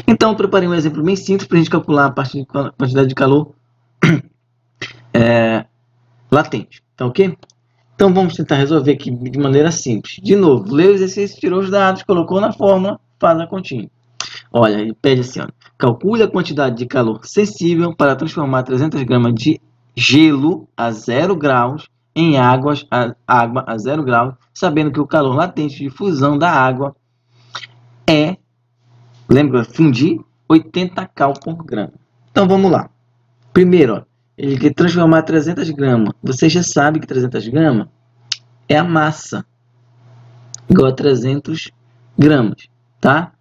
Então, eu preparei um exemplo bem simples para a gente calcular a quantidade de calor latente, tá ok? Então, vamos tentar resolver aqui de maneira simples. De novo, lê o exercício, tirou os dados, colocou na fórmula, faz a continha. Olha, ele pede assim, ó, calcule a quantidade de calor sensível para transformar 300 gramas de gelo a 0 graus em água a 0 graus, sabendo que o calor latente de fusão da água é, lembra, fundir 80 cal por grama. Então, vamos lá. Primeiro, ó, ele quer transformar 300 gramas. Você já sabe que 300 gramas é a massa, igual a 300 gramas, tá?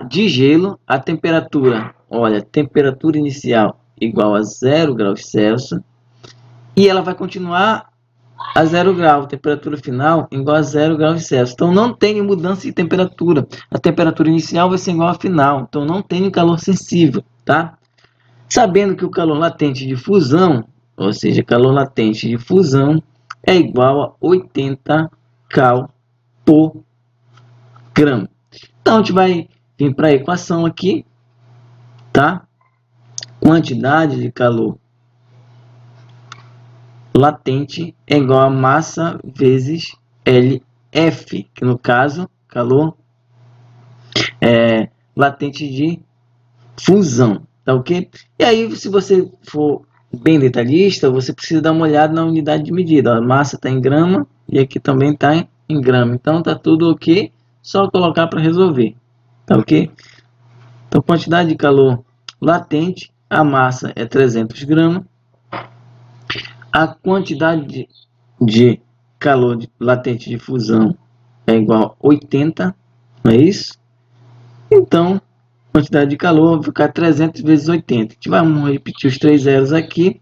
De gelo, a temperatura, olha, temperatura inicial igual a 0 graus Celsius, e ela vai continuar a 0 graus, temperatura final igual a 0 graus Celsius. Então, não tem mudança de temperatura. A temperatura inicial vai ser igual à final, então não tem calor sensível, tá? Sabendo que o calor latente de fusão, ou seja, calor latente de fusão, é igual a 80 cal por grama. Então, a gente vai vir para a equação aqui, tá? Quantidade de calor latente é igual a massa vezes LF, que no caso, calor latente de fusão, tá ok? E aí, se você for bem detalhista, você precisa dar uma olhada na unidade de medida. A massa está em grama e aqui também está em grama. Então, tá tudo ok, só colocar para resolver, tá ok? Então, quantidade de calor latente, a massa é 300 gramas. A quantidade de calor latente de fusão é igual a 80, não é isso? Então, quantidade de calor vai ficar 300 vezes 80. Vamos repetir os 3 zeros aqui.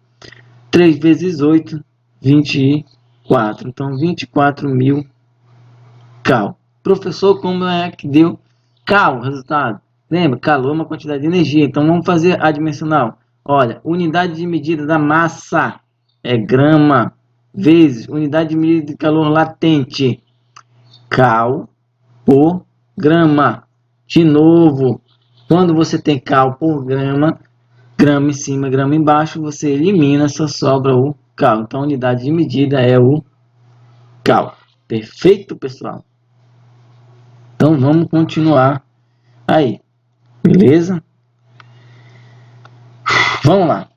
3 vezes 8, 24. Então, 24.000 cal. Professor, como é que deu cal o resultado? Lembra? Calor é uma quantidade de energia. Então, vamos fazer adimensional. Olha, unidade de medida da massa é grama vezes unidade de medida de calor latente, cal por grama. De novo, quando você tem cal por grama, grama em cima, grama embaixo, você elimina, só sobra o cal. Então, a unidade de medida é o cal. Perfeito, pessoal? Então, vamos continuar aí. Beleza? Vamos lá.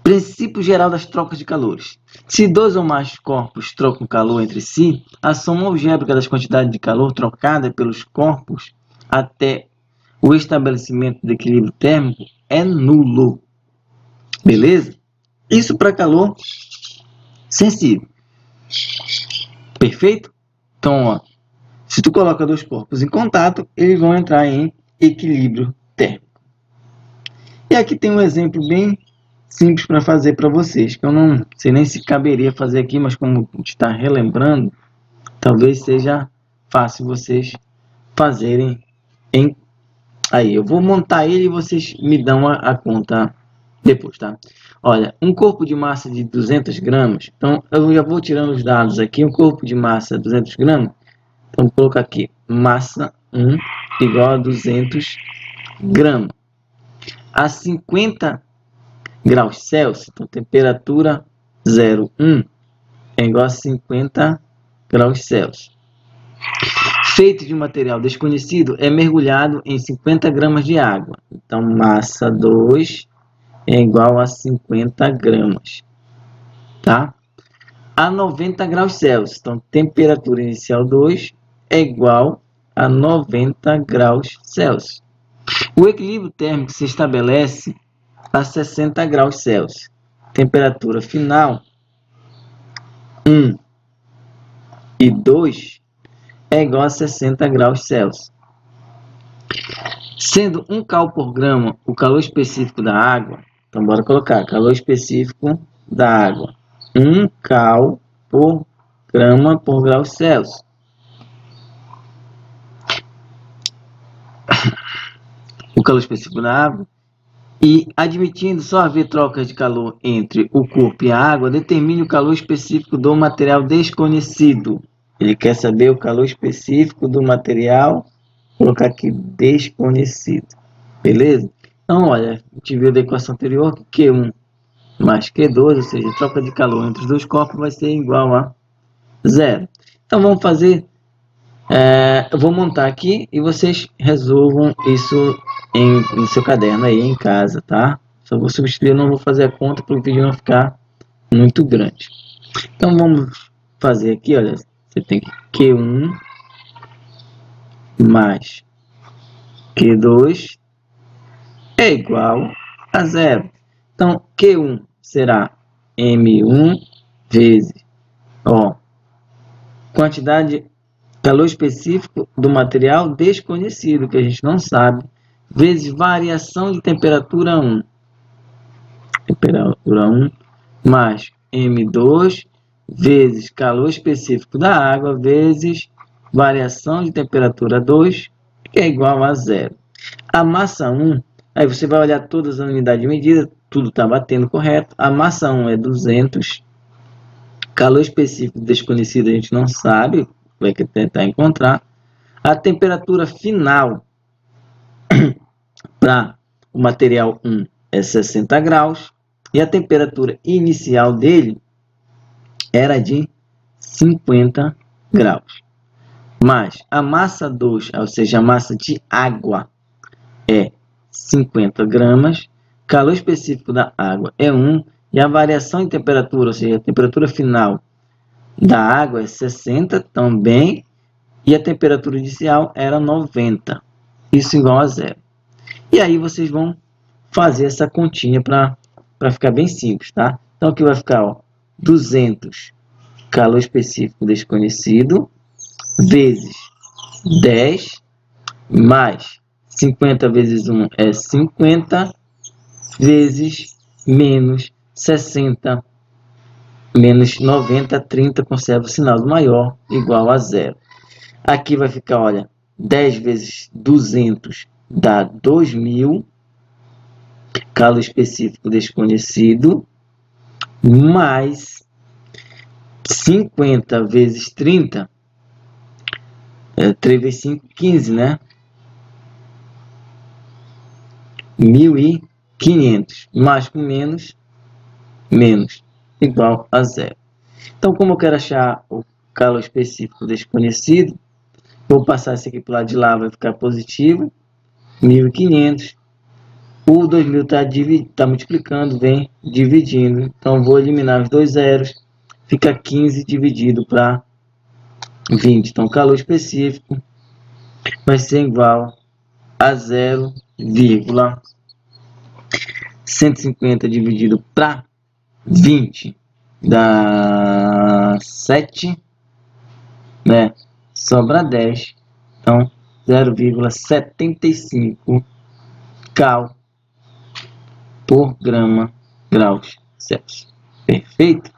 Princípio geral das trocas de calores. Se dois ou mais corpos trocam calor entre si, a soma algébrica das quantidades de calor trocada pelos corpos até o estabelecimento do equilíbrio térmico é nulo. Beleza? Isso para calor sensível. Perfeito? Então, ó, se tu coloca dois corpos em contato, eles vão entrar em equilíbrio térmico. E aqui tem um exemplo bem simples para fazer para vocês, que eu não sei nem se caberia fazer aqui, mas como a gente está relembrando, talvez seja fácil vocês fazerem aí. Eu vou montar ele e vocês me dão a conta depois, tá? Olha, um corpo de massa de 200 gramas, então eu já vou tirando os dados aqui, um corpo de massa de 200 gramas, então vou colocar aqui, massa 1 igual a 200 gramas. A 50 graus Celsius, então temperatura 0,1 é igual a 50 graus Celsius. Feito de um material desconhecido, é mergulhado em 50 gramas de água. Então, massa 2 é igual a 50 gramas. Tá? A 90 graus Celsius. Então, temperatura inicial 2 é igual a 90 graus Celsius. O equilíbrio térmico se estabelece a 60 graus Celsius. Temperatura final 1 e 2 é igual a 60 graus Celsius. Sendo 1 cal por grama o calor específico da água, então bora colocar calor específico da água. 1 cal por grama por grau Celsius. O calor específico da água. E, admitindo só haver trocas de calor entre o corpo e a água, determine o calor específico do material desconhecido. Ele quer saber o calor específico do material Vou colocar aqui desconhecido. Beleza? Então, olha, a gente viu da equação anterior que Q1 mais Q2, ou seja, a troca de calor entre os dois corpos vai ser igual a 0. Então, vamos fazer... eu vou montar aqui e vocês resolvam isso no seu caderno aí em casa, tá? Só vou substituir, eu não vou fazer a conta para o vídeo não ficar muito grande. Então, vamos fazer aqui, olha, você tem Q1 mais Q2 é igual a 0. Então, Q1 será M1 vezes, quantidade, calor específico do material desconhecido, que a gente não sabe, vezes variação de temperatura 1. Temperatura 1 mais M2 vezes calor específico da água vezes variação de temperatura 2, que é igual a 0. A massa 1, aí você vai olhar todas as unidades de medida, tudo está batendo correto. A massa 1 é 200, calor específico desconhecido a gente não sabe, vai tentar encontrar. A temperatura final para o material 1 é 60 graus e a temperatura inicial dele era de 50 graus. Mas a massa 2, ou seja, a massa de água, é 50 gramas, calor específico da água é 1, e a variação de temperatura, ou seja, a temperatura final da água é 60 também, e a temperatura inicial era 90, isso igual a 0. E aí vocês vão fazer essa continha para ficar bem simples, tá? Então aqui vai ficar, 200 calor específico desconhecido, vezes 10, mais 50 vezes 1 é 50, vezes menos 60, menos 90, 30, conserva o sinal do maior, igual a 0. Aqui vai ficar, olha, 10 vezes 200 dá 2.000, calor específico desconhecido, mais 50 vezes 30, 3 vezes 5, 15, né? 1.500, mais com menos, igual a 0. Então, como eu quero achar o calor específico desconhecido, vou passar esse aqui para o lado de lá, vai ficar positivo, 1.500. O 2.000 está multiplicando, vem dividindo. Então, vou eliminar os dois zeros, fica 15 dividido para 20. Então, calor específico vai ser igual a 0,150 dividido para 20 dá 7, né? Sobra 10. Então, 0,75 cal por grama graus Celsius. Perfeito?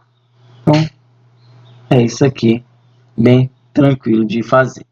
Então, é isso aqui. Bem tranquilo de fazer.